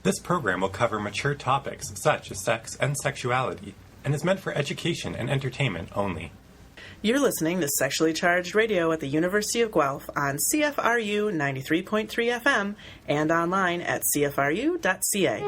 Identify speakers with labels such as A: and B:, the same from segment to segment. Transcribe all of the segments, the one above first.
A: This program will cover mature topics such as sex and sexuality, and is meant for education and entertainment only.
B: You're listening to Sexually Charged Radio at the University of Guelph on CFRU 93.3 FM and online at cfru.ca.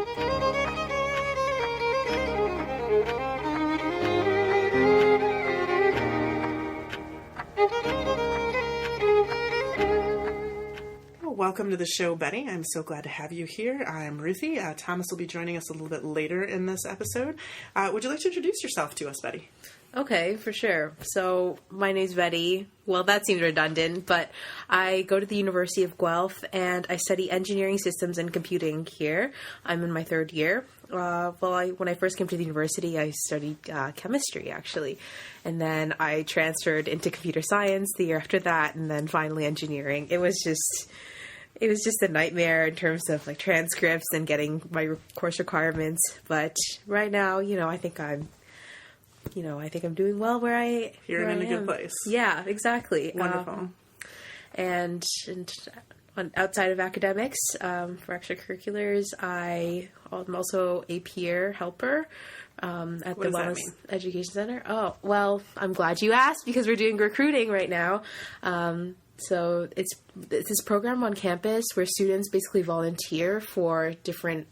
B: Welcome to the show, Betty. I'm so glad to have you here. I'm Ruthie. Thomas will be joining us a little bit later in this episode. Would you like to introduce yourself to us, Betty?
C: Okay, for sure. So my name's Betty. Well, that seems redundant, but I go to the University of Guelph and I study engineering systems and computing here. I'm in my third year. When I first came to the university, I studied chemistry, actually. And then I transferred into computer science the year after that, and then finally engineering. It was just a nightmare in terms of like transcripts and getting my course requirements. But right now, I think I'm doing well where I
B: You're in a good place.
C: Yeah, exactly.
B: Wonderful.
C: And outside of academics, for extracurriculars, I'm also a peer helper at the Wellness Education Center. Oh, well, I'm glad you asked because we're doing recruiting right now. So it's this program on campus where students basically volunteer for different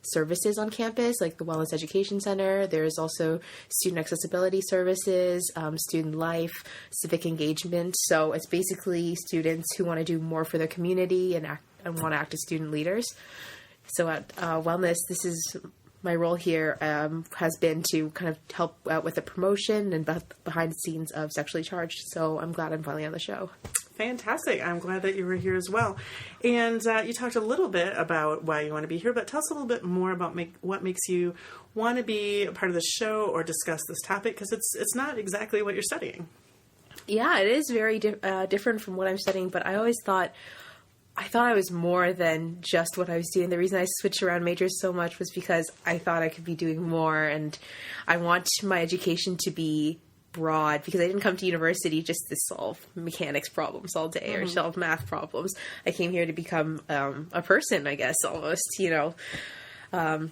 C: services on campus, like the Wellness Education Center. There's also student accessibility services, student life, civic engagement. So it's basically students who want to do more for their community and want to act as student leaders. So at Wellness, this is my role here has been to kind of help out with the promotion and behind the scenes of Sexually Charged. So I'm glad I'm finally on the show.
B: Fantastic. I'm glad that you were here as well. And you talked a little bit about why you want to be here, but tell us a little bit more about what makes you want to be a part of the show or discuss this topic, because it's not exactly what you're studying.
C: Yeah, it is very different from what I'm studying, but I always thought I was more than just what I was doing. The reason I switched around majors so much was because I thought I could be doing more, and I want my education to be broad because I didn't come to university just to solve mechanics problems all day or solve math problems. I came here to become a person, I guess, almost, Of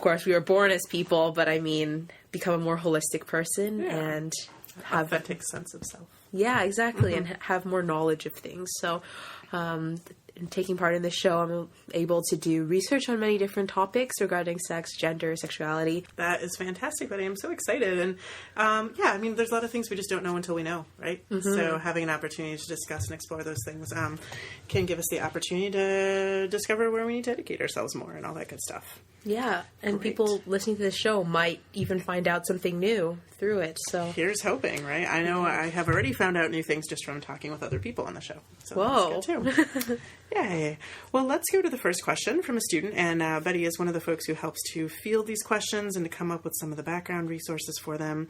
C: course, we were born as people, but I mean, become a more holistic person and have
B: that takes sense of self.
C: Yeah, exactly, and have more knowledge of things. So, in taking part in this show, I'm able to do research on many different topics regarding sex, gender, sexuality.
B: That is fantastic, Betty. I'm so excited. And, there's a lot of things we just don't know until we know, right? Mm-hmm. So having an opportunity to discuss and explore those things can give us the opportunity to discover where we need to educate ourselves more and all that good stuff.
C: Yeah, and Great. People listening to this show might even find out something new through it. So
B: here's hoping, right? I know I have already found out new things just from talking with other people on the show. So
C: whoa.
B: That's good too. Yay. Well, let's go to the first question from a student. And Betty is one of the folks who helps to field these questions and to come up with some of the background resources for them.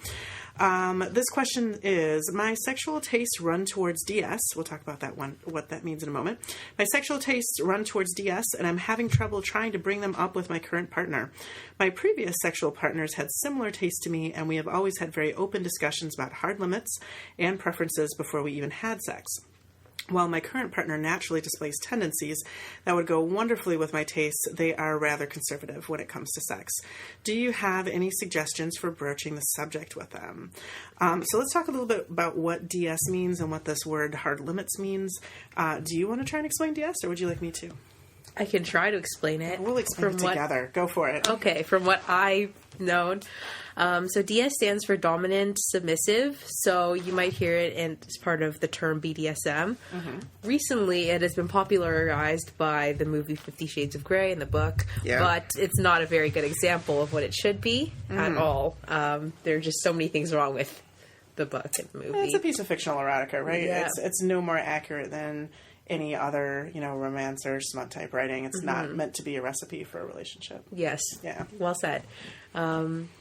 B: This question is, my sexual tastes run towards DS. We'll talk about that one, what that means in a moment. My sexual tastes run towards DS, and I'm having trouble trying to bring them up with my current partner. My previous sexual partners had similar tastes to me, and we have always had very open discussions about hard limits and preferences before we even had sex. While my current partner naturally displays tendencies that would go wonderfully with my tastes, they are rather conservative when it comes to sex. Do you have any suggestions for broaching the subject with them? So let's talk a little bit about what DS means and what this word hard limits means. Do you want to try and explain DS, or would you like me to?
C: I can try to explain it.
B: We'll explain it together. Go for it.
C: Okay, from what I've known. So DS stands for dominant submissive. So you might hear it as part of the term BDSM. Mm-hmm. Recently, it has been popularized by the movie 50 Shades of Grey and the book, but it's not a very good example of what it should be at all. There are just so many things wrong with the book and the movie.
B: It's a piece of fictional erotica, right?
C: Yeah.
B: It's no more accurate than any other, romance or smut type writing. It's not meant to be a recipe for a relationship.
C: Yes.
B: Yeah.
C: Well said.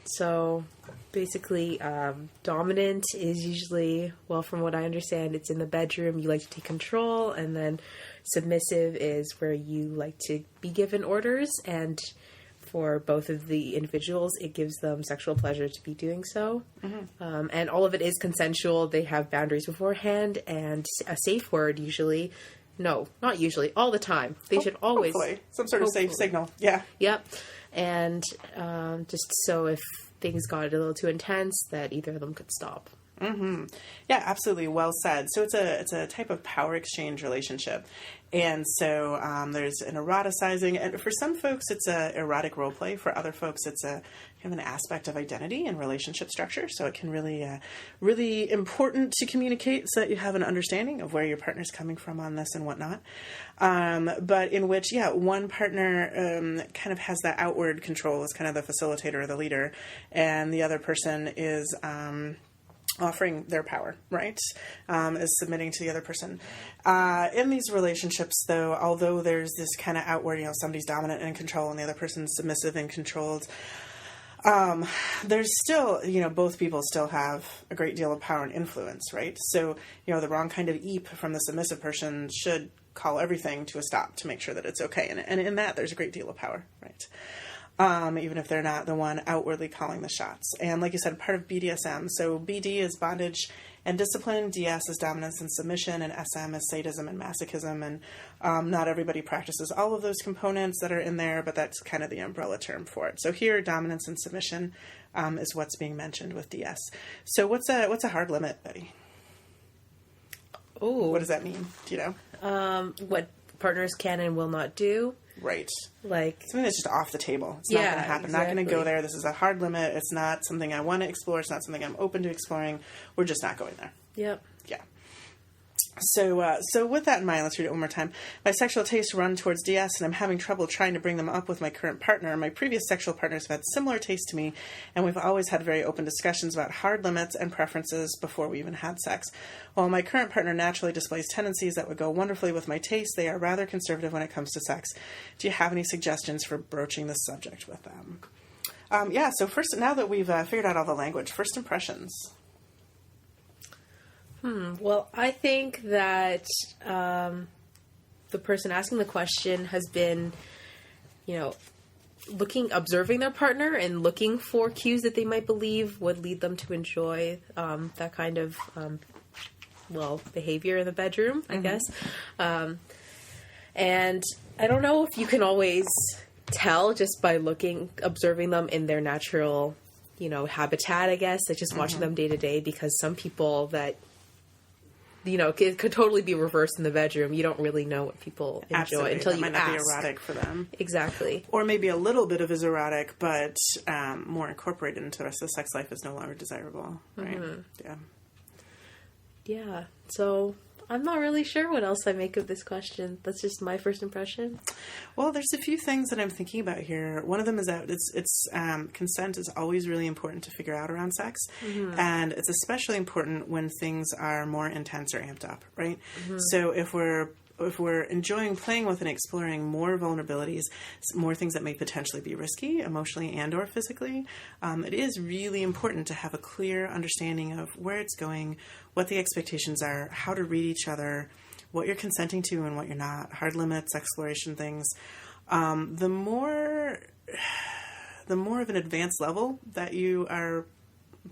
C: So basically, dominant is usually, from what I understand, it's in the bedroom. You like to take control, and then submissive is where you like to be given orders, and for both of the individuals, it gives them sexual pleasure to be doing so. Mm-hmm. And all of it is consensual. They have boundaries beforehand, and a safe word usually No, not usually. All the time. They should always...
B: Hopefully. Some sort of safe signal. Yeah.
C: Yep. And just so if things got a little too intense, that either of them could stop.
B: Mm-hmm. Yeah, absolutely. Well said. So it's a type of power exchange relationship. And so there's an eroticizing, and for some folks it's a erotic role play. For other folks it's a kind of an aspect of identity and relationship structure. So it can really important to communicate so that you have an understanding of where your partner's coming from on this and whatnot. But in which, one partner kind of has that outward control, is kind of the facilitator or the leader, and the other person is offering their power, right? Is submitting to the other person. In these relationships, though, although there's this kind of outward, somebody's dominant and in control and the other person's submissive and controlled, there's still, both people still have a great deal of power and influence, right? So, the wrong kind of eep from the submissive person should call everything to a stop to make sure that it's okay. And in that, there's a great deal of power, right? Even if they're not the one outwardly calling the shots. And like you said, part of BDSM. So BD is bondage and discipline, DS is dominance and submission, and SM is sadism and masochism. And not everybody practices all of those components that are in there, but that's kind of the umbrella term for it. So here, dominance and submission is what's being mentioned with DS. So what's a hard limit, Betty?
C: Oh,
B: what does that mean? Do you know?
C: What partners can and will not do.
B: Right.
C: Like
B: something that's just off the table. It's not going to happen.
C: Exactly.
B: Not going to go there. This is a hard limit. It's not something I want to explore. It's not something I'm open to exploring. We're just not going there.
C: Yep.
B: Yeah. So with that in mind, let's read it one more time. My sexual tastes run towards DS, and I'm having trouble trying to bring them up with my current partner. My previous sexual partners have had similar tastes to me, and we've always had very open discussions about hard limits and preferences before we even had sex. While my current partner naturally displays tendencies that would go wonderfully with my tastes, they are rather conservative when it comes to sex. Do you have any suggestions for broaching this subject with them? So first, now that we've figured out all the language, first impressions.
C: Well, I think that the person asking the question has been, observing their partner and looking for cues that they might believe would lead them to enjoy that kind of, behavior in the bedroom, I guess. And I don't know if you can always tell just by observing them in their natural, habitat, I guess, like just watching them day to day, because some people that it could totally be reversed in the bedroom. You don't really know what people enjoy
B: Absolutely.
C: until
B: that
C: you
B: might
C: ask.
B: Not be erotic for them.
C: Exactly.
B: Or maybe a little bit of is erotic, but more incorporated into the rest of the sex life is no longer desirable, right? Yeah.
C: Yeah. So I'm not really sure what else I make of this question. That's just my first impression.
B: Well, there's a few things that I'm thinking about here. One of them is that it's consent is always really important to figure out around sex. And it's especially important when things are more intense or amped up, right? So if we're enjoying playing with and exploring more vulnerabilities, more things that may potentially be risky, emotionally and or physically, it is really important to have a clear understanding of where it's going, what the expectations are, how to read each other, what you're consenting to and what you're not, hard limits, exploration things. The more of an advanced level that you are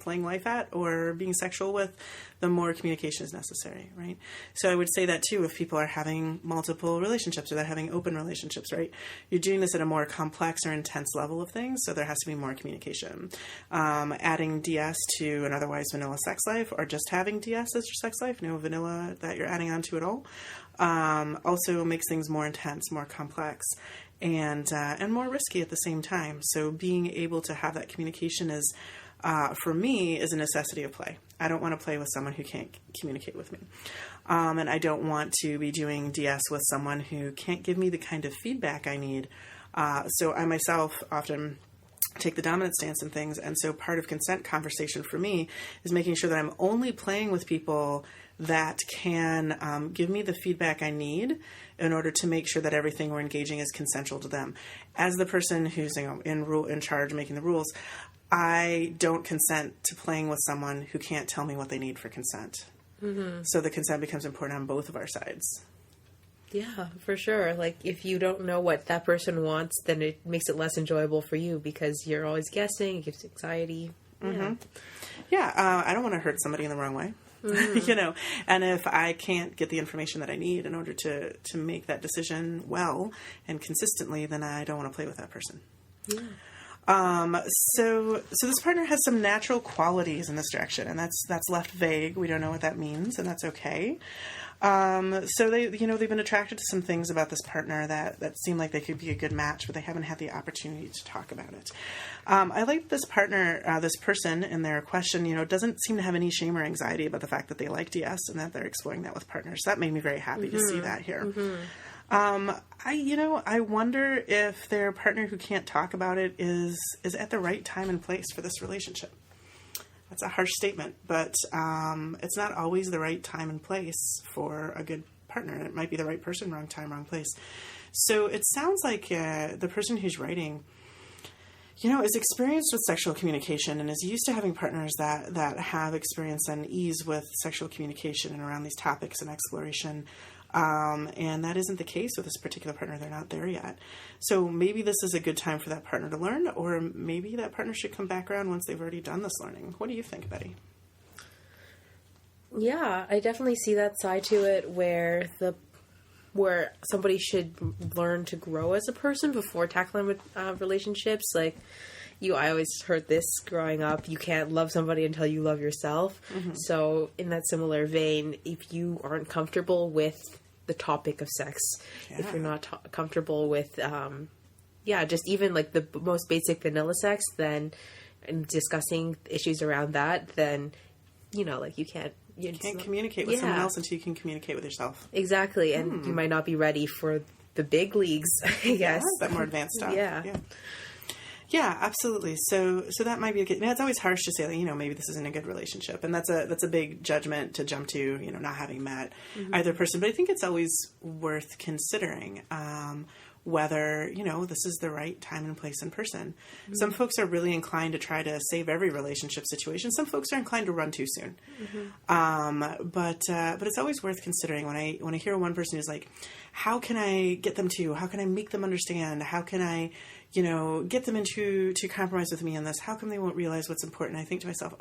B: playing life at or being sexual with, the more communication is necessary, right? So I would say that too, if people are having multiple relationships or they're having open relationships, right? You're doing this at a more complex or intense level of things, so there has to be more communication. Adding DS to an otherwise vanilla sex life, or just having DS as your sex life, no vanilla that you're adding on to at all, also makes things more intense, more complex, and more risky at the same time. So being able to have that communication is, for me, is a necessity of play. I don't want to play with someone who can't communicate with me. And I don't want to be doing DS with someone who can't give me the kind of feedback I need. So I myself often take the dominant stance in things. And so part of consent conversation for me is making sure that I'm only playing with people that can give me the feedback I need in order to make sure that everything we're engaging is consensual to them. As the person who's in charge of making the rules, I don't consent to playing with someone who can't tell me what they need for consent. So the consent becomes important on both of our sides.
C: Yeah, for sure. Like, if you don't know what that person wants, then it makes it less enjoyable for you because you're always guessing. It gives anxiety.
B: Yeah, I don't want to hurt somebody in the wrong way. and if I can't get the information that I need in order to make that decision well and consistently, then I don't want to play with that person. Yeah. So this partner has some natural qualities in this direction, and that's left vague. We don't know what that means, and that's okay. So they've been attracted to some things about this partner that seem like they could be a good match, but they haven't had the opportunity to talk about it. I like this partner, this person in their question, doesn't seem to have any shame or anxiety about the fact that they like DS and that they're exploring that with partners. So that made me very happy to see that here. I wonder if their partner who can't talk about it is at the right time and place for this relationship. That's a harsh statement, but it's not always the right time and place for a good partner. It might be the right person, wrong time, wrong place. So it sounds like the person who's writing, is experienced with sexual communication and is used to having partners that have experience and ease with sexual communication and around these topics and exploration. And that isn't the case with this particular partner. They're not there yet. So maybe this is a good time for that partner to learn, or maybe that partner should come back around once they've already done this learning. What do you think, Betty?
C: Yeah, I definitely see that side to it where somebody should learn to grow as a person before tackling with relationships. Like, I always heard this growing up, you can't love somebody until you love yourself. Mm-hmm. So in that similar vein, if you aren't comfortable with the topic of sex, if you're not comfortable with, just even like the most basic vanilla sex, then discussing issues around that, then, you can't
B: communicate with someone else until you can communicate with yourself.
C: Exactly. And you might not be ready for the big leagues, I guess.
B: That more advanced stuff.
C: Yeah.
B: Yeah, absolutely. So that might be a good. It's always harsh to say that maybe this isn't a good relationship, and that's a big judgment to jump to. Not having met either person, but I think it's always worth considering whether this is the right time and place and person. Mm-hmm. Some folks are really inclined to try to save every relationship situation. Some folks are inclined to run too soon. Mm-hmm. But it's always worth considering when I hear one person who's like, how can I get them to? How can I make them understand? How can I get them to compromise with me on this? How come they won't realize what's important? I think to myself,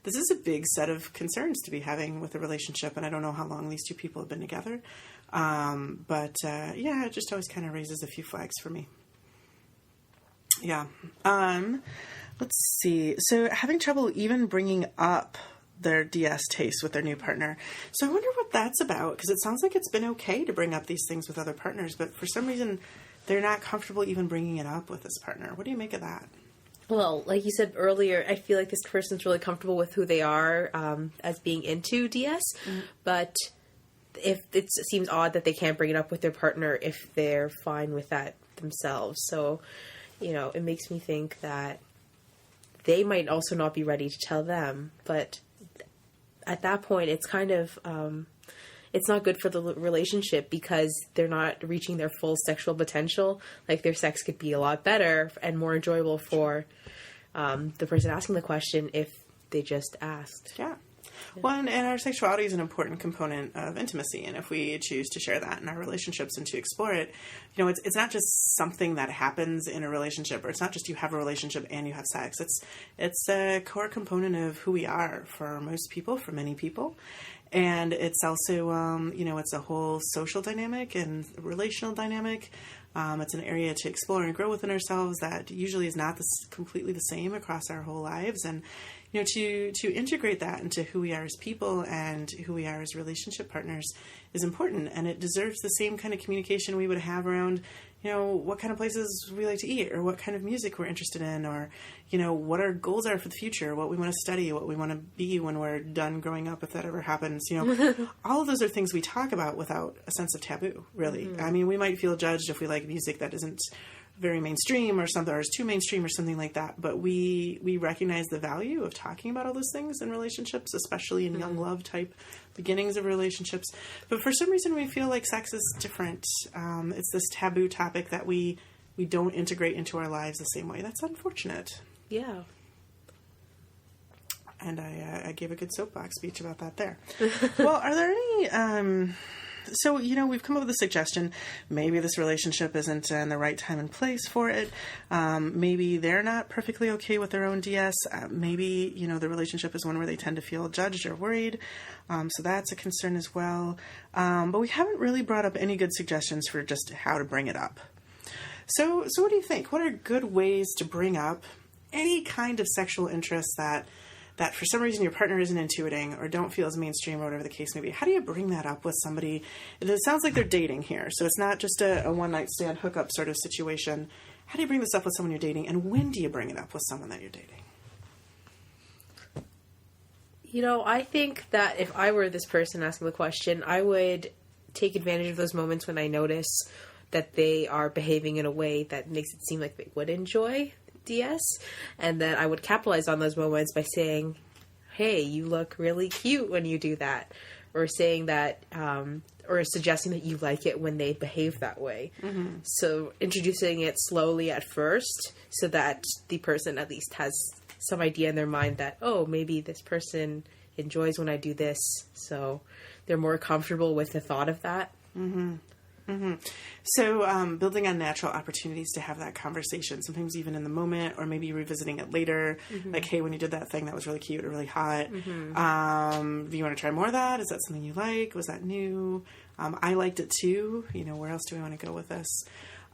B: this is a big set of concerns to be having with a relationship, and I don't know how long these two people have been together. It just always kind of raises a few flags for me. Yeah. Let's see. So having trouble even bringing up their DS taste with their new partner. So I wonder what that's about, because it sounds like it's been okay to bring up these things with other partners, but for some reason they're not comfortable even bringing it up with this partner. What do you make of that?
C: Well, like you said earlier, I feel like this person's really comfortable with who they are as being into DS, but if it seems odd that they can't bring it up with their partner if they're fine with that themselves. So, it makes me think that they might also not be ready to tell them, but at that point, it's kind of, it's not good for the relationship because they're not reaching their full sexual potential. Like, their sex could be a lot better and more enjoyable for the person asking the question if they just asked.
B: Yeah. Well, and our sexuality is an important component of intimacy, and if we choose to share that in our relationships and to explore it, it's not just something that happens in a relationship, or it's not just you have a relationship and you have sex. It's a core component of who we are for most people, for many people. And it's also, it's a whole social dynamic and relational dynamic. It's an area to explore and grow within ourselves that usually is not completely the same across our whole lives. And, to integrate that into who we are as people and who we are as relationship partners is important. And it deserves the same kind of communication we would have around, what kind of places we like to eat, or what kind of music we're interested in, or, what our goals are for the future, what we want to study, what we want to be when we're done growing up, if that ever happens. All of those are things we talk about without a sense of taboo, really. Mm-hmm. I mean, we might feel judged if we like music that isn't very mainstream or something, or is too mainstream or something like that. But we recognize the value of talking about all those things in relationships, especially in young love type beginnings of relationships. But for some reason, we feel like sex is different. It's this taboo topic that we don't integrate into our lives the same way. That's unfortunate.
C: Yeah.
B: And I gave a good soapbox speech about that there. Well, are there any So, we've come up with a suggestion. Maybe this relationship isn't in the right time and place for it. Maybe they're not perfectly okay with their own DS. Maybe, the relationship is one where they tend to feel judged or worried. So that's a concern as well. But we haven't really brought up any good suggestions for just how to bring it up. So what do you think? What are good ways to bring up any kind of sexual interest that for some reason your partner isn't intuiting or don't feel as mainstream or whatever the case may be? How do you bring that up with somebody? It sounds like they're dating here, so it's not just a one-night stand hookup sort of situation. How do you bring this up with someone you're dating, and when do you bring it up with someone that you're dating?
C: I think that if I were this person asking the question, I would take advantage of those moments when I notice that they are behaving in a way that makes it seem like they would enjoy DS, and then I would capitalize on those moments by saying, hey, you look really cute when you do that, or saying that, or suggesting that you like it when they behave that way. Mm-hmm. So introducing it slowly at first so that the person at least has some idea in their mind that, oh, maybe this person enjoys when I do this, so they're more comfortable with the thought of that.
B: Mm-hmm. Mm-hmm. So building on natural opportunities to have that conversation, sometimes even in the moment, or maybe revisiting it later, like, hey, when you did that thing, that was really cute or really hot. Do you want to try more of that? Is that something you like? Was that new? I liked it too. Where else do we want to go with this?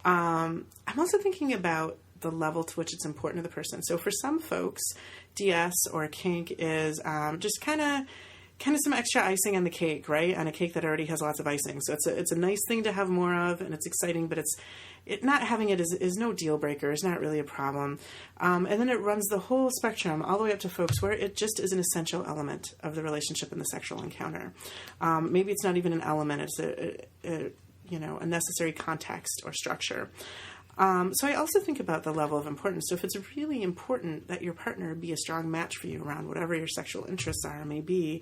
B: I'm also thinking about the level to which it's important to the person. So for some folks, DS or a kink is just kind of some extra icing on the cake, right? On a cake that already has lots of icing. So it's a nice thing to have more of, and it's exciting, but not having it is no deal breaker. It's not really a problem. And then it runs the whole spectrum all the way up to folks where it just is an essential element of the relationship and the sexual encounter. Maybe it's not even an element. It's a necessary context or structure. So I also think about the level of importance. So if it's really important that your partner be a strong match for you around whatever your sexual interests are, may be,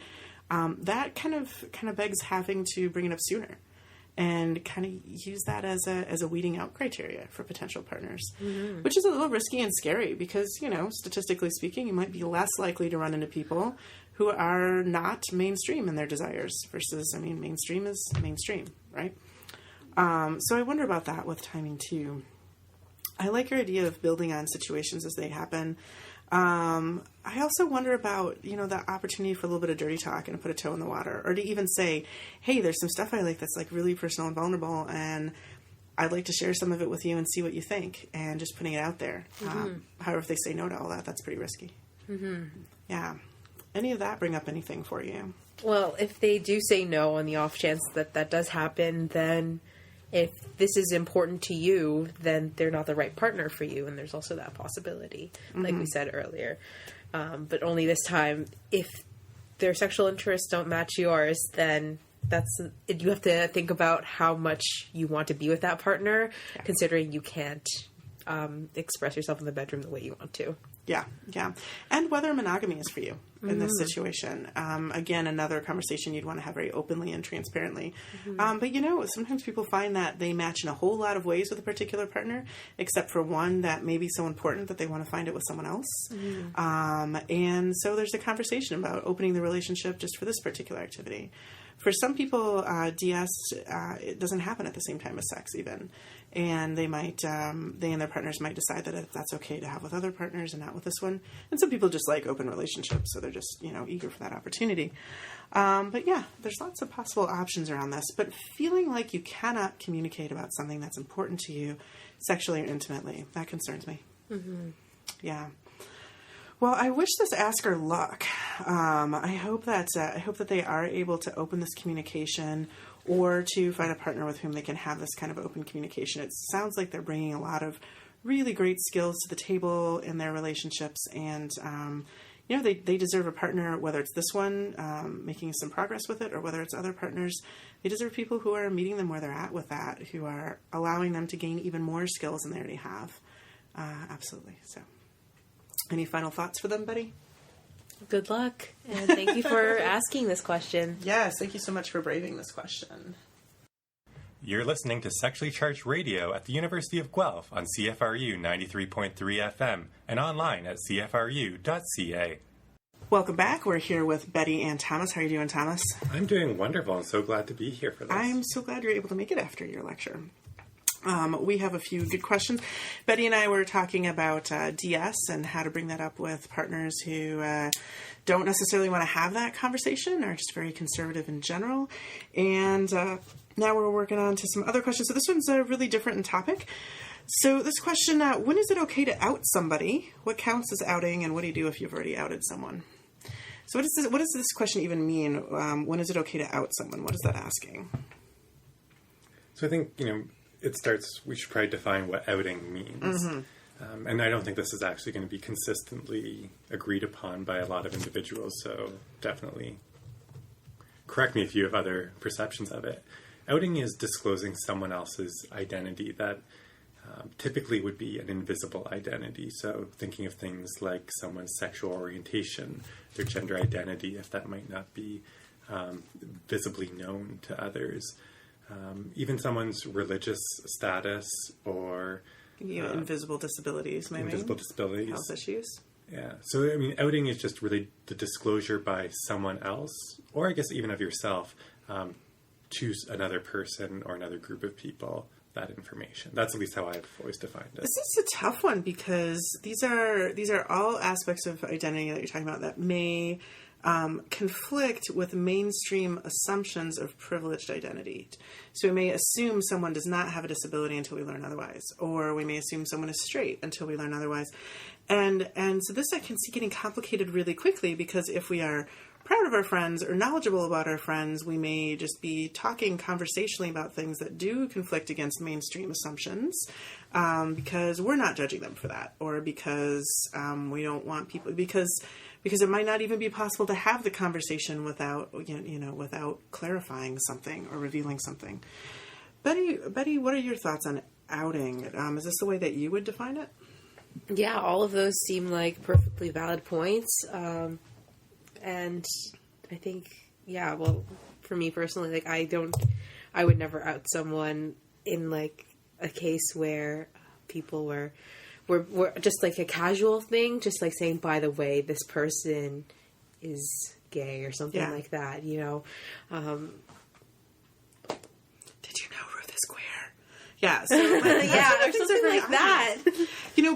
B: that kind of begs having to bring it up sooner, and kind of use that as a weeding out criteria for potential partners, which is a little risky and scary because, statistically speaking, you might be less likely to run into people who are not mainstream in their desires versus, mainstream is mainstream, right? So I wonder about that with timing too. I like your idea of building on situations as they happen. I also wonder about, the opportunity for a little bit of dirty talk and to put a toe in the water, or to even say, hey, there's some stuff I like that's like really personal and vulnerable, and I'd like to share some of it with you and see what you think, and just putting it out there. However, if they say no to all that, that's pretty risky. Yeah. Any of that bring up anything for you?
C: Well, if they do say no on the off chance that does happen, then if this is important to you, then they're not the right partner for you. And there's also that possibility, like we said earlier. But only this time, if their sexual interests don't match yours, then you have to think about how much you want to be with that partner, considering you can't express yourself in the bedroom the way you want to.
B: Yeah. And whether monogamy is for you in this situation. Again, another conversation you'd want to have very openly and transparently. But sometimes people find that they match in a whole lot of ways with a particular partner, except for one that may be so important that they want to find it with someone else. And so there's a conversation about opening the relationship just for this particular activity. For some people, DS, it doesn't happen at the same time as sex even. And they and their partners might decide that that's okay to have with other partners and not with this one. And some people just like open relationships, so they're just, eager for that opportunity. But yeah, there's lots of possible options around this. But feeling like you cannot communicate about something that's important to you sexually or intimately, that concerns me. Yeah. Well, I wish this asker luck. I hope that they are able to open this communication, or to find a partner with whom they can have this kind of open communication. It sounds like they're bringing a lot of really great skills to the table in their relationships, and they deserve a partner, whether it's this one making some progress with it, or whether it's other partners. They deserve people who are meeting them where they're at with that, who are allowing them to gain even more skills than they already have. Absolutely. So, any final thoughts for them, Betty?
C: Good luck, and thank you for asking this question.
B: Yes, thank you so much for braving this question.
A: You're listening to Sexually Charged Radio at the University of Guelph on CFRU 93.3 FM and online at cfru.ca.
B: Welcome back. We're here with Betty and Thomas. How are you doing, Thomas?
A: I'm doing wonderful. I'm so glad to be here for this.
B: I'm so glad you're able to make it after your lecture. We have a few good questions. Betty and I were talking about DS and how to bring that up with partners who don't necessarily want to have that conversation or just very conservative in general. And now we're working on to some other questions. So this one's really different in topic. So this question, when is it okay to out somebody? What counts as outing, and what do you do if you've already outed someone? So what does this question even mean? When is it okay to out someone? What is that asking?
A: So I think, it starts, we should probably define what outing means. Mm-hmm. And I don't think this is actually going to be consistently agreed upon by a lot of individuals, so definitely correct me if you have other perceptions of it. Outing is disclosing someone else's identity that typically would be an invisible identity. So thinking of things like someone's sexual orientation, their gender identity, if that might not be visibly known to others. Even someone's religious status or...
B: invisible disabilities, maybe.
A: Invisible disabilities.
B: Health issues.
A: Yeah. So, outing is just really the disclosure by someone else, or I guess even of yourself, to another person or another group of people, that information. That's at least how I've always defined it.
B: This is a tough one because these are all aspects of identity that you're talking about that may conflict with mainstream assumptions of privileged identity. So we may assume someone does not have a disability until we learn otherwise, or we may assume someone is straight until we learn otherwise. And so this I can see getting complicated really quickly because if we are proud of our friends or knowledgeable about our friends, we may just be talking conversationally about things that do conflict against mainstream assumptions because we're not judging them for that, or because we don't want people, because it might not even be possible to have the conversation without without clarifying something or revealing something. Betty, what are your thoughts on outing? Is this the way that you would define it?
C: Yeah, all of those seem like perfectly valid points. And I think, for me personally, I would never out someone in like a case where people were just like a casual thing, just like saying, by the way, this person is gay or something like that, Did you know
B: Ruth is queer? Yeah. So,
C: or something like that.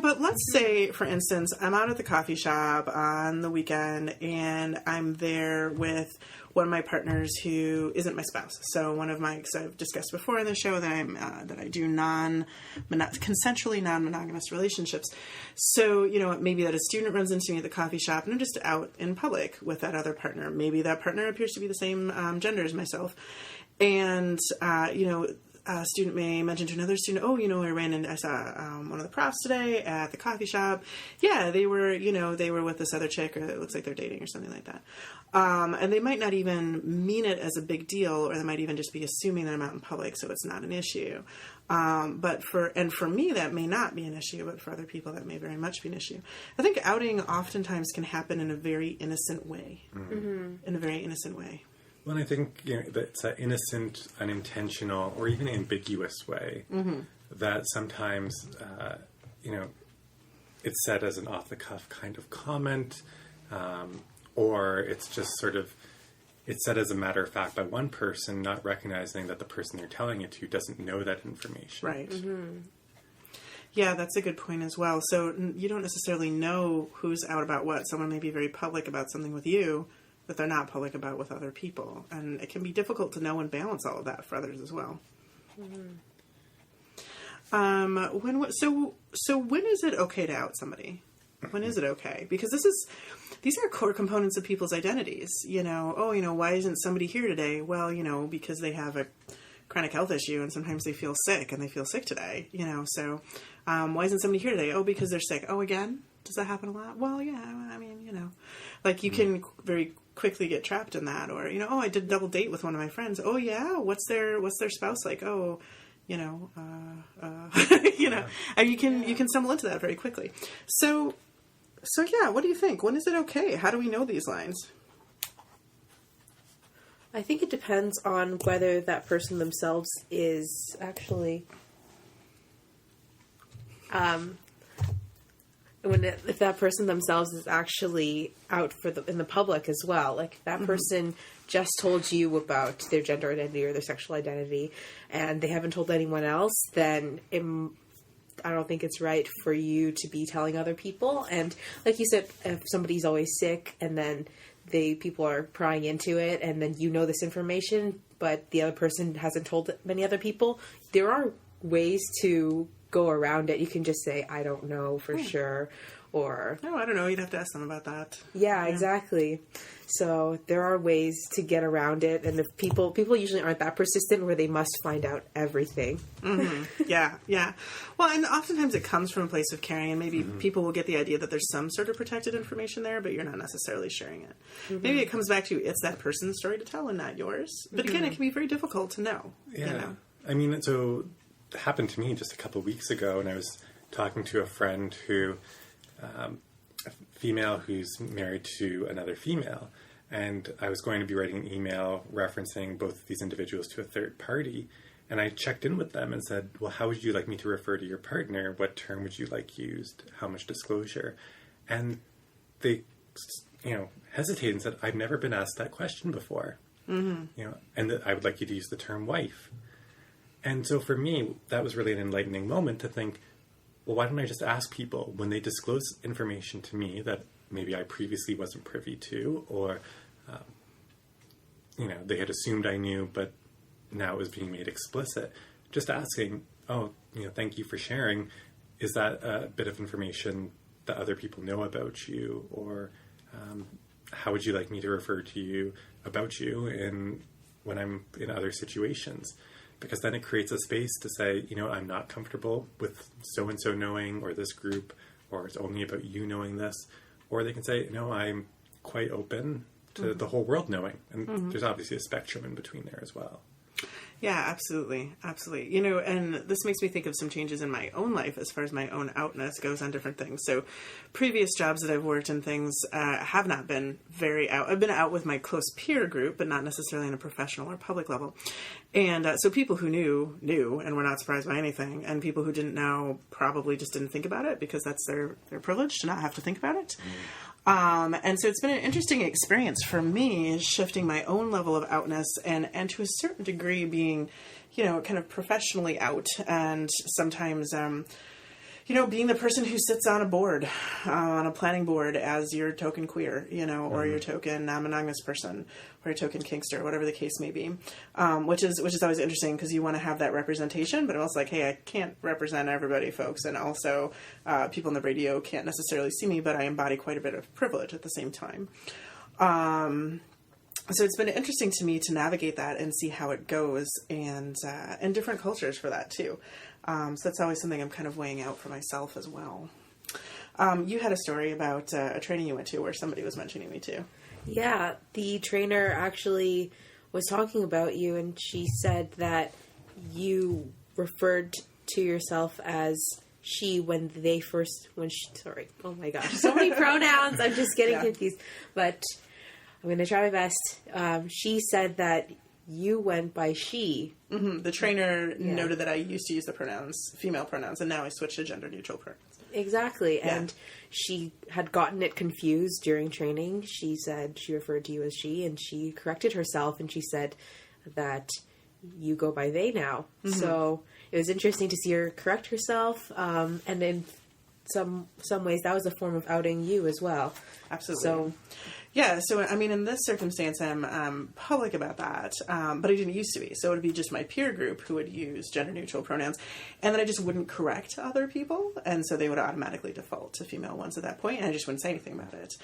B: But let's say, for instance, I'm out at the coffee shop on the weekend and I'm there with one of my partners who isn't my spouse. So one of my, because I've discussed before in the show that I do consensually non-monogamous relationships. So, maybe that a student runs into me at the coffee shop and I'm just out in public with that other partner. Maybe that partner appears to be the same gender as myself. And, a student may mention to another student, I saw one of the profs today at the coffee shop. Yeah, they were with this other chick, or it looks like they're dating or something like that. And they might not even mean it as a big deal, or they might even just be assuming that I'm out in public, so it's not an issue. But for me, that may not be an issue, but for other people, that may very much be an issue. I think outing oftentimes can happen in a very innocent way. Mm-hmm. In a very innocent way.
A: Well, I think that it's an innocent, unintentional, or even ambiguous way that sometimes, it's said as an off-the-cuff kind of comment, or it's just it's said as a matter of fact by one person, not recognizing that the person they're telling it to doesn't know that information.
B: Right. Mm-hmm. Yeah, that's a good point as well. So you don't necessarily know who's out about what. Someone may be very public about something with you, that they're not public about with other people. And it can be difficult to know and balance all of that for others as well. Mm-hmm. So when is it okay to out somebody? When is it okay? Because these are core components of people's identities. Why isn't somebody here today? Well, because they have a chronic health issue and sometimes they feel sick and they feel sick today, so why isn't somebody here today? Oh, because they're sick. Oh, again? Does that happen a lot? Well, yeah, I mean, like you can very quickly get trapped in that, or I did a double date with one of my friends. Oh yeah, what's their spouse like? Oh, and you can stumble into that very quickly. So yeah, what do you think? When is it okay? How do we know these lines?
C: I think it depends on whether that person themselves is actually if that person themselves is actually out in the public as well, like if that person just told you about their gender identity or their sexual identity and they haven't told anyone else, then I don't think it's right for you to be telling other people. And like you said, if somebody's always sick and then people are prying into it and then you know this information, but the other person hasn't told many other people, there are ways to go around it. You can just say, I don't know for sure, or...
B: No, I don't know. You'd have to ask them about that.
C: Yeah, exactly. So there are ways to get around it. And if people usually aren't that persistent where they must find out everything.
B: Yeah. Well, and oftentimes it comes from a place of caring, and maybe people will get the idea that there's some sort of protected information there, but you're not necessarily sharing it. Maybe it comes back to it's that person's story to tell and not yours. But again, it can be very difficult to know.
A: Yeah.
B: You know?
A: I mean, so it happened to me just a couple of weeks ago, and I was talking to a friend who... a female who's married to another female, and I was going to be writing an email referencing both of these individuals to a third party, and I checked in with them and said, well, how would you like me to refer to your partner? What term would you like used? How much disclosure? And they, hesitated and said, I've never been asked that question before. And that I would like you to use the term wife. And so for me, that was really an enlightening moment to think, well, why don't I just ask people when they disclose information to me that maybe I previously wasn't privy to, or, they had assumed I knew, but now it was being made explicit. Just asking, thank you for sharing. Is that a bit of information that other people know about you? Or how would you like me to refer to you about you when I'm in other situations? Because then it creates a space to say, I'm not comfortable with so-and-so knowing, or this group, or it's only about you knowing this. Or they can say, no, I'm quite open to the whole world knowing. And there's obviously a spectrum in between there as well.
B: Yeah, absolutely. Absolutely. And this makes me think of some changes in my own life as far as my own outness goes on different things. So previous jobs that I've worked in things have not been very out. I've been out with my close peer group, but not necessarily on a professional or public level. And so people who knew and were not surprised by anything. And people who didn't know probably just didn't think about it because that's their privilege to not have to think about it. And so it's been an interesting experience for me, shifting my own level of outness and to a certain degree being, kind of professionally out, and sometimes, being the person who sits on a board, on a planning board as your token queer, or your token non-monogamous person, or your token kinkster, whatever the case may be, which is always interesting because you want to have that representation, but I'm also like, hey, I can't represent everybody, folks, and also people on the radio can't necessarily see me, but I embody quite a bit of privilege at the same time. So it's been interesting to me to navigate that and see how it goes, and different cultures for that too. So that's always something I'm kind of weighing out for myself as well. You had a story about a training you went to where somebody was mentioning me too.
C: Yeah, the trainer actually was talking about you, and she said that you referred to yourself as she sorry, oh my gosh, so many pronouns, I'm just getting confused, but I'm going to try my best. She said that you went by she.
B: Mm-hmm. The trainer noted that I used to use the pronouns, female pronouns, and now I switched to gender neutral pronouns.
C: Exactly. Yeah. And she had gotten it confused during training. She said she referred to you as she, and she corrected herself, and she said that you go by they now. Mm-hmm. So it was interesting to see her correct herself, and in some ways that was a form of outing you as well.
B: Absolutely.
C: So
B: yeah, so I mean, in this circumstance, I'm public about that, but I didn't used to be. So it would be just my peer group who would use gender-neutral pronouns, and then I just wouldn't correct other people, and so they would automatically default to female ones at that point, and I just wouldn't say anything about it.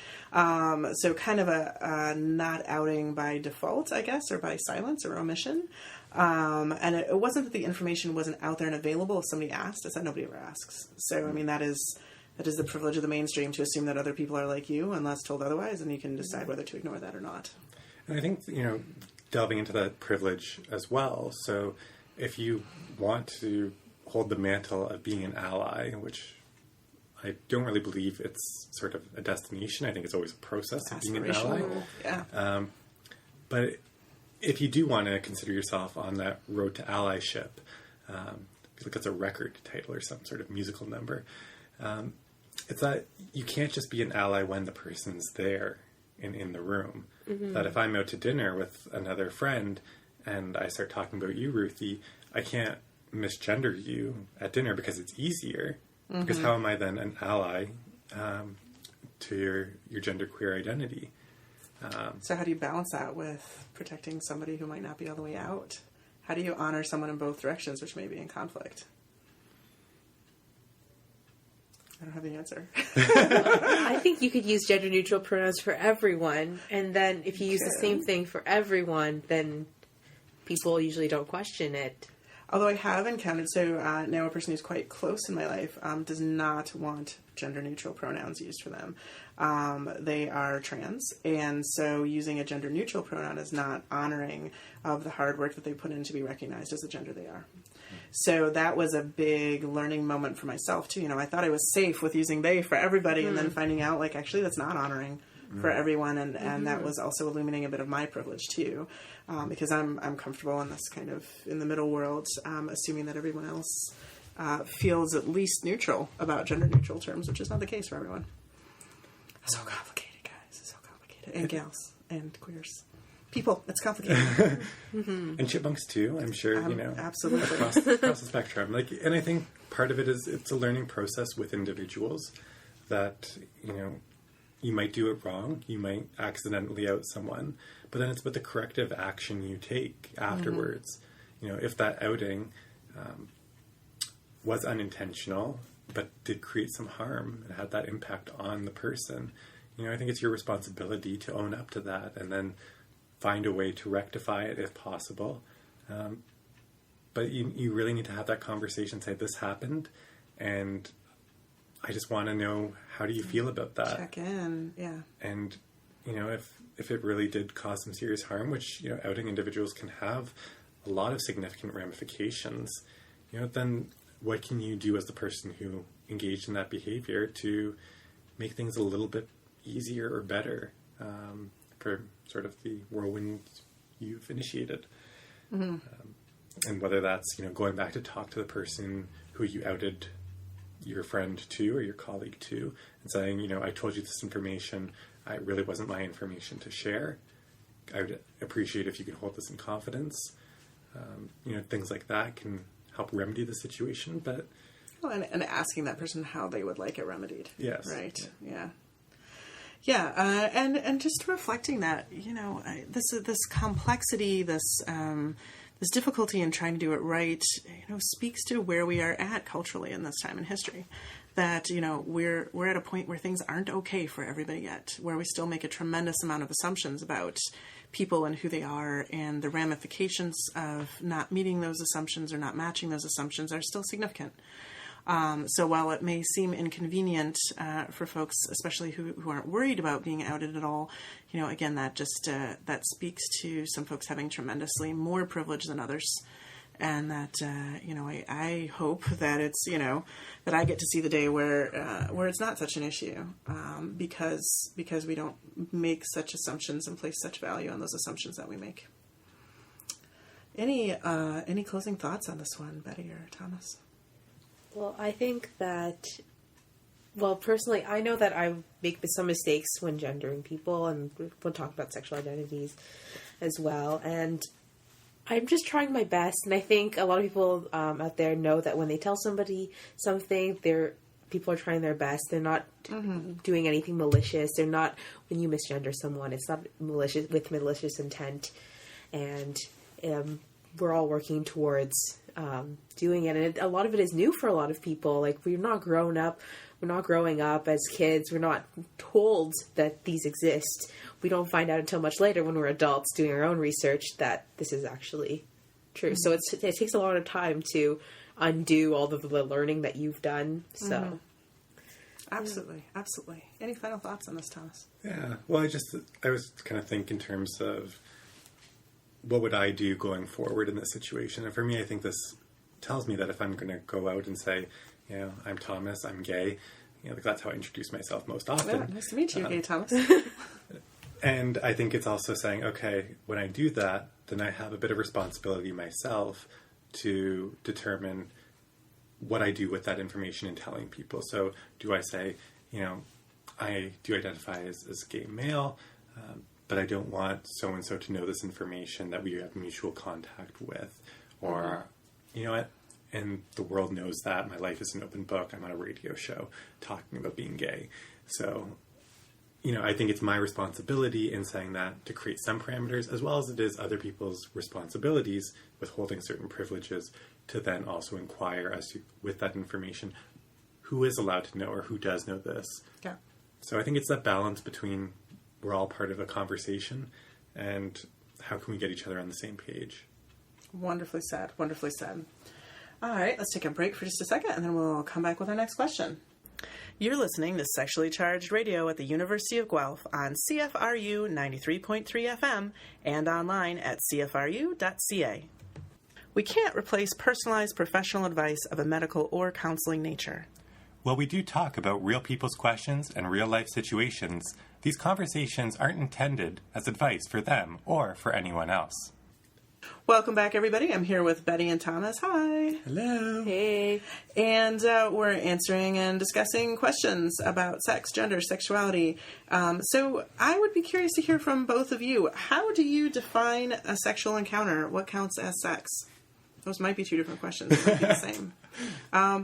B: So kind of a not outing by default, I guess, or by silence or omission. And it wasn't that the information wasn't out there and available if somebody asked. It's that nobody ever asks. So, I mean, that is the privilege of the mainstream, to assume that other people are like you unless told otherwise, and you can decide whether to ignore that or not.
A: And I think, delving into that privilege as well. So if you want to hold the mantle of being an ally, which I don't really believe it's sort of a destination. I think it's always a process of being an ally.
B: Yeah.
A: But if you do want to consider yourself on that road to allyship, I feel like it's a record title or some sort of musical number. it's that you can't just be an ally when the person's there in the room. Mm-hmm. That if I'm out to dinner with another friend and I start talking about you, Ruthie, I can't misgender you at dinner because it's easier. Mm-hmm. Because how am I then an ally to your genderqueer identity?
B: So how do you balance that with protecting somebody who might not be all the way out? How do you honor someone in both directions, which may be in conflict? I don't have the answer.
C: I think you could use gender neutral pronouns for everyone, and then if you use the same thing for everyone, then people usually don't question it.
B: Although I have encountered, so now a person who's quite close in my life does not want gender neutral pronouns used for them. They are trans, and so using a gender neutral pronoun is not honoring of the hard work that they put in to be recognized as the gender they are. So that was a big learning moment for myself too. You know, I thought I was safe with using they for everybody, and then finding out like actually that's not honoring for everyone, and that was also illuminating a bit of my privilege too, because I'm comfortable in this kind of in the middle world, assuming that everyone else feels at least neutral about gender neutral terms, which is not the case for everyone. It's so complicated, guys. It's so complicated, and gals and queers. People, it's complicated.
A: Mm-hmm. And chipmunks too, I'm sure,
B: absolutely
A: across the spectrum. And I think part of it is it's a learning process with individuals that, you might do it wrong, you might accidentally out someone, but then it's about the corrective action you take afterwards. Mm-hmm. If that outing was unintentional, but did create some harm and had that impact on the person, I think it's your responsibility to own up to that and then find a way to rectify it if possible. But you really need to have that conversation, say, this happened, and I just want to know, how do you feel about that?
B: Check in, yeah.
A: And, if it really did cause some serious harm, which, outing individuals can have a lot of significant ramifications, then what can you do as the person who engaged in that behavior to make things a little bit easier or better for sort of the whirlwind you've initiated? Mm-hmm. And whether that's, going back to talk to the person who you outed your friend to or your colleague to and saying, I told you this information. It really wasn't my information to share. I would appreciate if you could hold this in confidence. Things like that can help remedy the situation, but...
B: Well, and asking that person how they would like it remedied.
A: Yes.
B: Right, yeah. Yeah, and just reflecting that, this complexity, this difficulty in trying to do it right, speaks to where we are at culturally in this time in history. That, we're at a point where things aren't okay for everybody yet, where we still make a tremendous amount of assumptions about people and who they are, and the ramifications of not meeting those assumptions or not matching those assumptions are still significant. So while it may seem inconvenient for folks, especially who aren't worried about being outed at all, again, that just that speaks to some folks having tremendously more privilege than others, and that I hope that it's that I get to see the day where it's not such an issue, because we don't make such assumptions and place such value on those assumptions that we make. Any closing thoughts on this one, Betty or Thomas?
C: Well, I think that, personally, I know that I make some mistakes when gendering people, and we'll talk about sexual identities as well. And I'm just trying my best. And I think a lot of people out there know that when they tell somebody something, people are trying their best. They're not doing anything malicious. They're not, when you misgender someone, it's not malicious with malicious intent. And we're all working towards doing it, and a lot of it is new for a lot of people. Like, we're not growing up as kids. We're not told that these exist. We don't find out until much later when we're adults doing our own research that this is actually true. Mm-hmm. So it takes a lot of time to undo all of the learning that you've done. So
B: absolutely. Any final thoughts on this, Thomas?
A: Yeah, well, I was kind of thinking in terms of what would I do going forward in this situation? And for me, I think this tells me that if I'm going to go out and say, I'm Thomas, I'm gay, that's how I introduce myself most often.
B: Yeah, nice to meet you, gay Thomas.
A: And I think it's also saying, okay, when I do that, then I have a bit of responsibility myself to determine what I do with that information and telling people. So do I say, I do identify as gay male, but I don't want so-and-so to know this information that we have mutual contact with. Or, you know what, and the world knows that my life is an open book. I'm on a radio show talking about being gay. So, I think it's my responsibility in saying that to create some parameters, as well as it is other people's responsibilities with holding certain privileges to then also inquire as to, with that information, who is allowed to know or who does know this.
B: Yeah.
A: So I think it's that balance between we're all part of a conversation and how can we get each other on the same page.
B: Wonderfully said. Wonderfully said. All right, let's take a break for just a second, and then we'll come back with our next question. You're listening to Sexually Charged Radio at the University of Guelph on CFRU 93.3 FM and online at cfru.ca. We can't replace personalized professional advice of a medical or counseling nature.
A: While we do talk about real people's questions and real-life situations, these conversations aren't intended as advice for them or for anyone else.
B: Welcome back, everybody. I'm here with Betty and Thomas. Hi.
A: Hello.
C: Hey.
B: And we're answering and discussing questions about sex, gender, sexuality. So I would be curious to hear from both of you. How do you define a sexual encounter? What counts as sex? Those might be two different questions. They might be the same.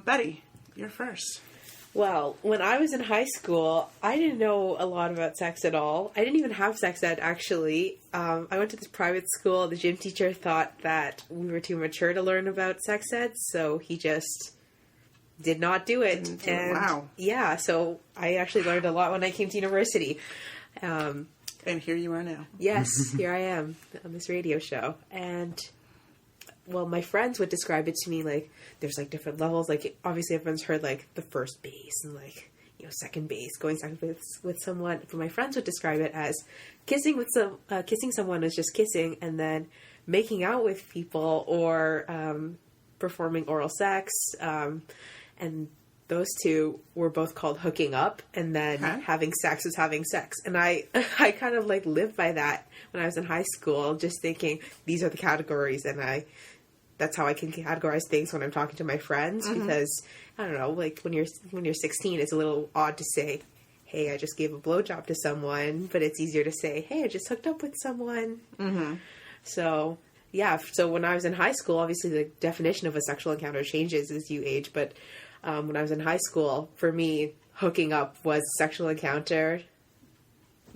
B: Betty, you're first.
C: Well, when I was in high school, I didn't know a lot about sex at all. I didn't even have sex ed, actually. I went to this private school. The gym teacher thought that we were too mature to learn about sex ed, so he just did not do it.
B: Wow.
C: Yeah, so I actually learned a lot when I came to university.
B: And here you are now.
C: Yes, here I am on this radio show. And, well, my friends would describe it to me like there's like different levels. Like, obviously everyone's heard like the first base and like, second base, going second base with someone. But my friends would describe it as kissing someone is just kissing, and then making out with people or performing oral sex. And those two were both called hooking up, and then having sex is having sex. And I kind of like lived by that when I was in high school, just thinking these are the categories, and that's how I can categorize things when I'm talking to my friends, because I don't know, like when you're 16, it's a little odd to say, hey, I just gave a blowjob to someone, but it's easier to say, hey, I just hooked up with someone. So yeah, so when I was in high school, obviously the definition of a sexual encounter changes as you age, but when I was in high school, for me, hooking up was a sexual encounter.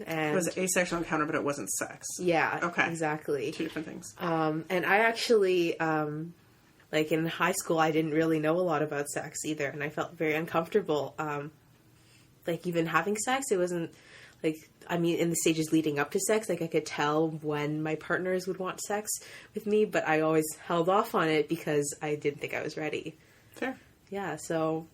C: And
B: it was a sexual encounter, but it wasn't sex.
C: Yeah,
B: okay,
C: exactly.
B: Two different things.
C: And I actually, like in high school, I didn't really know a lot about sex either, and I felt very uncomfortable. Like even having sex, it wasn't like, I mean, in the stages leading up to sex, like I could tell when my partners would want sex with me, but I always held off on it because I didn't think I was ready.
B: Fair.
C: Yeah, so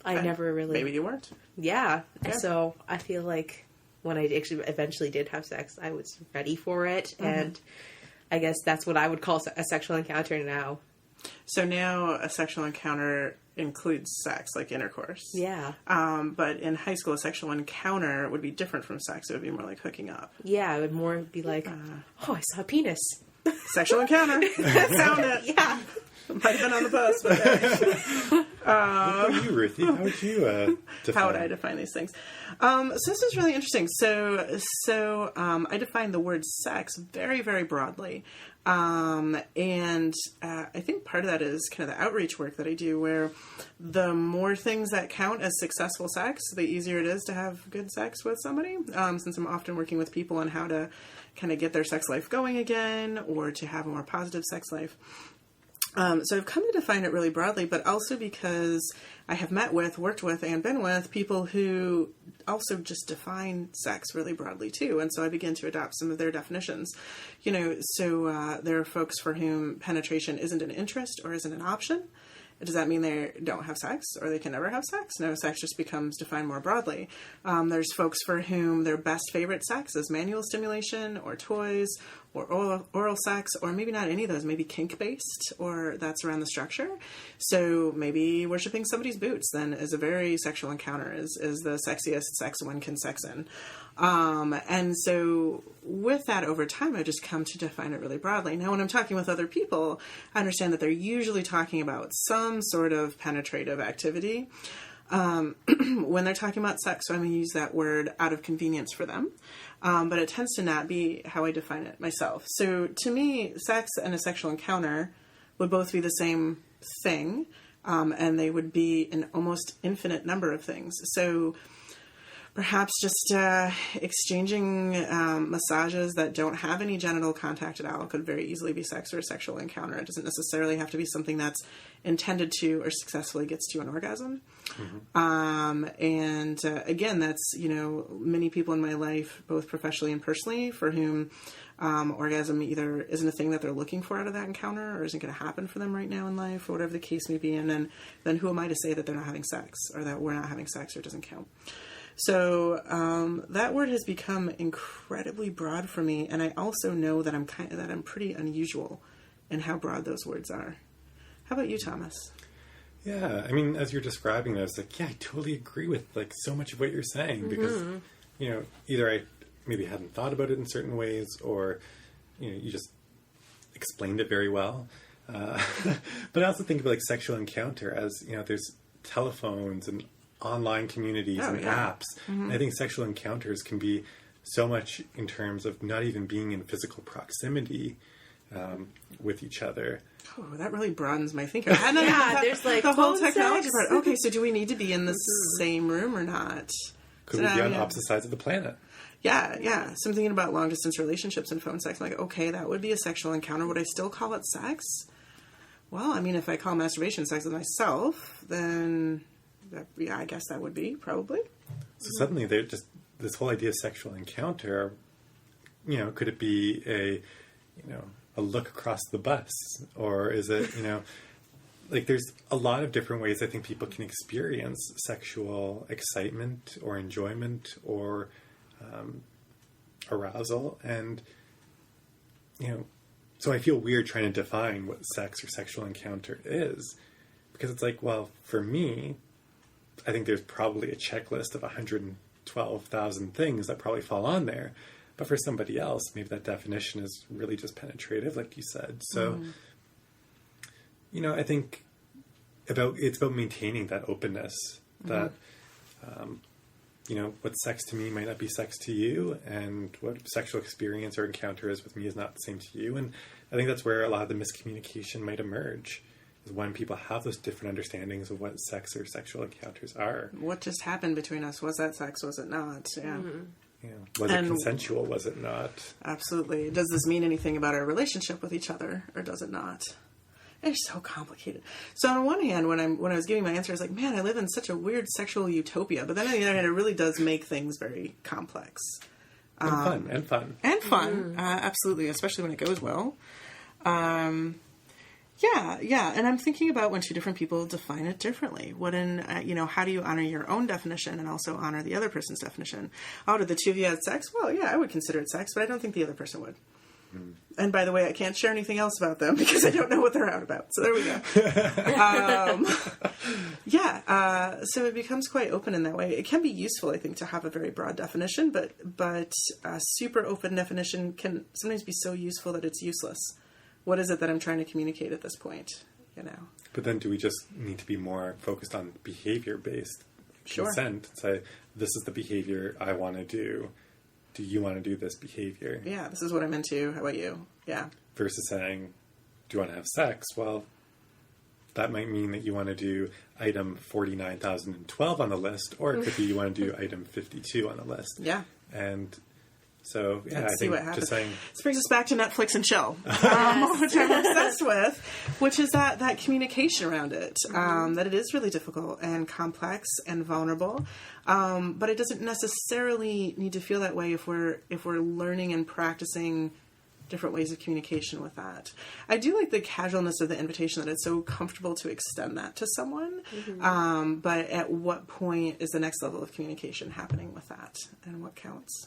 C: I never really...
B: Maybe you weren't.
C: Yeah, so I feel like when I actually eventually did have sex, I was ready for it, and I guess that's what I would call a sexual encounter now.
B: So now a sexual encounter includes sex, like intercourse.
C: Yeah.
B: But in high school, a sexual encounter would be different from sex. It would be more like hooking up.
C: Yeah, it would more be like, oh, I saw a penis.
B: Sexual encounter. Found it.
C: Yeah.
B: Might have been on the bus, but
A: how about you, Ruthie? How would you define?
B: How would I define these things? So this is really interesting. So I define the word sex very, very broadly. And I think part of that is kind of the outreach work that I do, where the more things that count as successful sex, the easier it is to have good sex with somebody. Since I'm often working with people on how to kind of get their sex life going again, or to have a more positive sex life. So I've come to define it really broadly, but also because I have met with, worked with, and been with people who also just define sex really broadly too. And so I begin to adopt some of their definitions. So there are folks for whom penetration isn't an interest or isn't an option. Does that mean they don't have sex or they can never have sex? No, sex just becomes defined more broadly. There's folks for whom their best favorite sex is manual stimulation or toys or oral sex, or maybe not any of those, maybe kink-based, or that's around the structure. So maybe worshiping somebody's boots then is a very sexual encounter, is the sexiest sex one can sex in. And so with that over time, I've just come to define it really broadly. Now, when I'm talking with other people, I understand that they're usually talking about some sort of penetrative activity. When they're talking about sex, so I'm going to use that word out of convenience for them. But it tends to not be how I define it myself. So to me, sex and a sexual encounter would both be the same thing, and they would be an almost infinite number of things. So perhaps just exchanging massages that don't have any genital contact at all could very easily be sex or a sexual encounter. It doesn't necessarily have to be something that's intended to or successfully gets to an orgasm. And again, that's, many people in my life, both professionally and personally, for whom orgasm either isn't a thing that they're looking for out of that encounter or isn't going to happen for them right now in life, or whatever the case may be. And then who am I to say that they're not having sex, or that we're not having sex, or it doesn't count? So that word has become incredibly broad for me, and I also know that I'm pretty unusual in how broad those words are. How about you, Thomas?
A: Yeah, I mean, as you're describing it, I was like, yeah, I totally agree with so much of what you're saying, because either I maybe hadn't thought about it in certain ways, or you just explained it very well. But I also think of sexual encounter as there's telephones and online communities apps. And I think sexual encounters can be so much in terms of not even being in physical proximity with each other.
B: Oh, that really broadens my thinking. There's the whole technology part. Okay, so do we need to be in the same room or not?
A: Could we be on opposite sides of the planet?
B: Yeah. So I'm thinking about long distance relationships and phone sex. I'm like, okay, that would be a sexual encounter. Would I still call it sex? Well, I mean, if I call masturbation sex with myself, then I guess that would be probably.
A: So suddenly, they're just this whole idea of sexual encounter. Could it be a look across the bus, or is it there's a lot of different ways I think people can experience sexual excitement or enjoyment or arousal, and so I feel weird trying to define what sex or sexual encounter is, because it's like, well, for me, I think there's probably a checklist of 112,000 things that probably fall on there. But for somebody else, maybe that definition is really just penetrative, like you said. So, I think it's about maintaining that openness, that, what sex to me might not be sex to you, and what sexual experience or encounter is with me is not the same to you. And I think that's where a lot of the miscommunication might emerge, is when people have those different understandings of what sex or sexual encounters are.
B: What just happened between us? Was that sex? Was it not? Yeah.
A: Was it consensual? Was it not?
B: Absolutely. Does this mean anything about our relationship with each other, or does it not? It's so complicated. So on one hand, when I was giving my answer, I was like, man, I live in such a weird sexual utopia. But then on the other hand, it really does make things very complex.
A: And fun.
B: Absolutely, especially when it goes well. Yeah. And I'm thinking about when two different people define it differently. How do you honor your own definition and also honor the other person's definition? Oh, did the two of you have sex? Well, yeah, I would consider it sex, but I don't think the other person would. And by the way, I can't share anything else about them because I don't know what they're out about. So there we go. So it becomes quite open in that way. It can be useful, I think, to have a very broad definition, but a super open definition can sometimes be so useful that it's useless. What is it that I'm trying to communicate at this point?
A: But then do we just need to be more focused on behavior-based consent? Say, this is the behavior I want to do. Do you want to do this behavior?
B: Yeah, this is what I'm into. How about you? Yeah.
A: Versus saying, do you want to have sex? Well, that might mean that you want to do item 49,012 on the list, or it could be you want to do item 52 on the list.
B: Yeah.
A: And so,
B: I think what happens.
A: Just saying...
B: This brings us back to Netflix and chill, which I'm obsessed with, which is that communication around it, that it is really difficult and complex and vulnerable, but it doesn't necessarily need to feel that way if we're learning and practicing different ways of communication with that. I do like the casualness of the invitation, that it's so comfortable to extend that to someone, but at what point is the next level of communication happening with that, and what counts?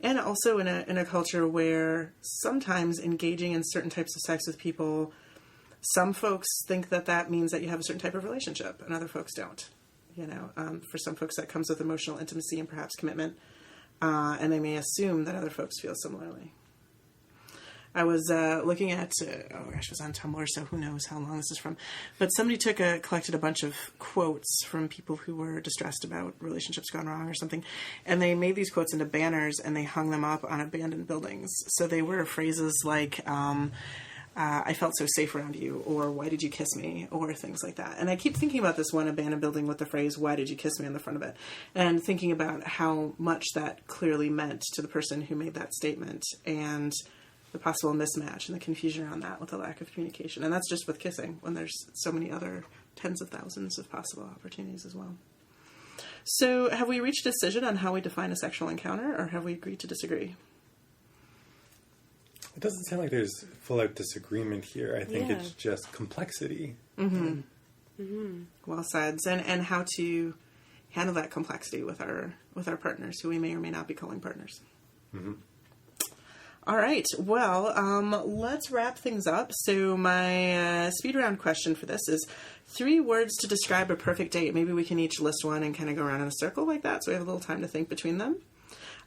B: And also in a culture where sometimes engaging in certain types of sex with people, some folks think that means that you have a certain type of relationship, and other folks don't. For some folks that comes with emotional intimacy and perhaps commitment, and they may assume that other folks feel similarly. I was looking at, it was on Tumblr, so who knows how long this is from. But somebody collected a bunch of quotes from people who were distressed about relationships gone wrong or something. And they made these quotes into banners and they hung them up on abandoned buildings. So they were phrases like, I felt so safe around you, or why did you kiss me, or things like that. And I keep thinking about this one abandoned building with the phrase, why did you kiss me, on the front of it. And thinking about how much that clearly meant to the person who made that statement, and the possible mismatch and the confusion around that with the lack of communication. And that's just with kissing, when there's so many other tens of thousands of possible opportunities as well. So have we reached a decision on how we define a sexual encounter, or have we agreed to disagree?
A: It doesn't sound like there's full-out disagreement here. I think it's just complexity.
B: Mm-hmm. Mm-hmm. Well said. And how to handle that complexity with our partners, who we may or may not be calling partners.
A: Mm-hmm.
B: All right. Well, let's wrap things up. So my speed round question for this is 3 words to describe a perfect date. Maybe we can each list one and kind of go around in a circle like that, so we have a little time to think between them.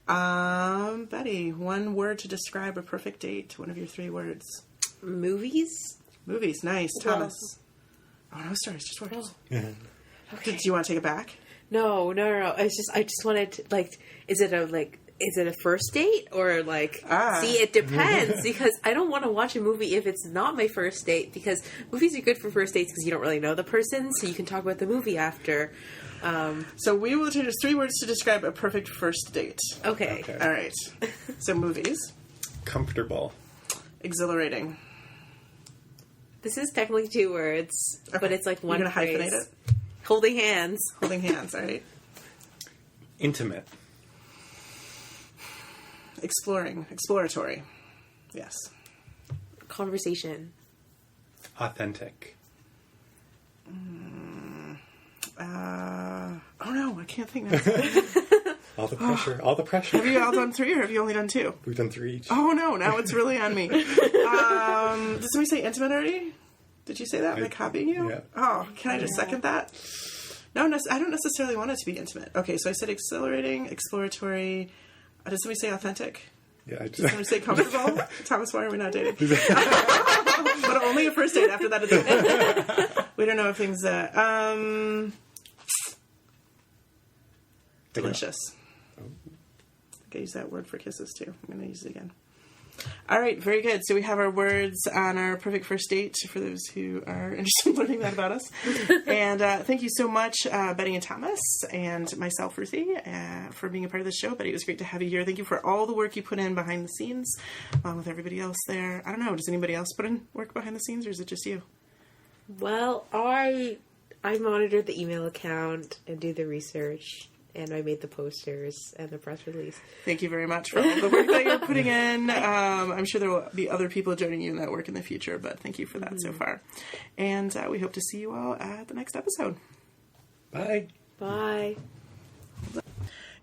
B: Betty, 1 word to describe a perfect date. One of your 3 words.
C: Movies.
B: Movies. Nice. Thomas. Oh, no, sorry. It's just words. Yeah. Okay. Do you want to take it back?
C: No. I just wanted to, is it a first date, or see, it depends, because I don't want to watch a movie if it's not my first date, because movies are good for first dates because you don't really know the person, so you can talk about the movie after.
B: So we will change 3 words to describe a perfect first date.
C: Okay.
B: All right. So movies.
A: Comfortable.
B: Exhilarating.
C: This is technically 2 words, but it's like one
B: You're
C: phrase.
B: You're going to hyphenate it?
C: Holding hands.
B: Holding hands, all right.
A: Intimate.
B: Exploring. Exploratory. Yes.
C: Conversation.
A: Authentic.
B: Oh no, I can't think now.
A: All the pressure. All the pressure.
B: Have you all done 3, or have you only done 2?
A: We've done 3 each.
B: Oh no, now it's really on me. Did somebody say intimate already? Did you say that? Am I copying you?
A: Yeah.
B: Oh, can I just second that? No, I don't necessarily want it to be intimate. Okay, so I said exhilarating, exploratory. Did somebody say authentic?
A: Yeah,
B: Did somebody say comfortable? Thomas, why are we not dating? But only a first date. After that, it's we don't know if things... delicious. I think I use that word for kisses, too. I'm going to use it again. All right, very good. So we have our words on our perfect first date for those who are interested in learning that about us. And thank you so much, Betty and Thomas, and myself, Ruthie, for being a part of the show. Betty, it was great to have you here. Thank you for all the work you put in behind the scenes, along with everybody else there. I don't know, does anybody else put in work behind the scenes, or is it just you?
C: Well, I monitor the email account and do the research. And I made the posters and the press release.
B: Thank you very much for all the work that you're putting in. I'm sure there will be other people joining you in that work in the future, but thank you for that so far. And we hope to see you all at the next episode.
A: Bye.
C: Bye.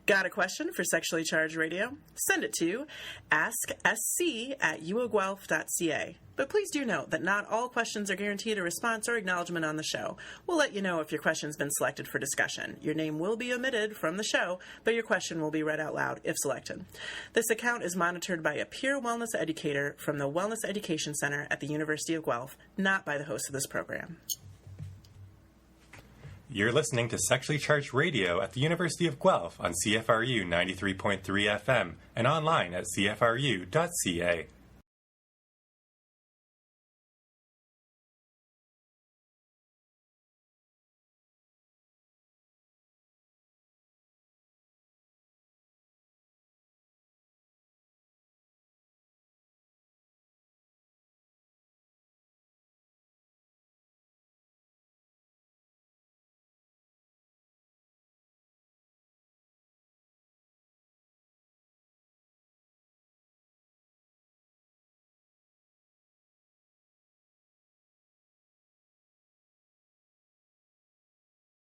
B: Got a question for Sexually Charged Radio? Send it to asksc@uoguelph.ca. But please do note that not all questions are guaranteed a response or acknowledgement on the show. We'll let you know if your question's been selected for discussion. Your name will be omitted from the show, but your question will be read out loud if selected. This account is monitored by a peer wellness educator from the Wellness Education Center at the University of Guelph, not by the host of this program.
A: You're listening to Sexually Charged Radio at the University of Guelph on CFRU 93.3 FM and online at cfru.ca.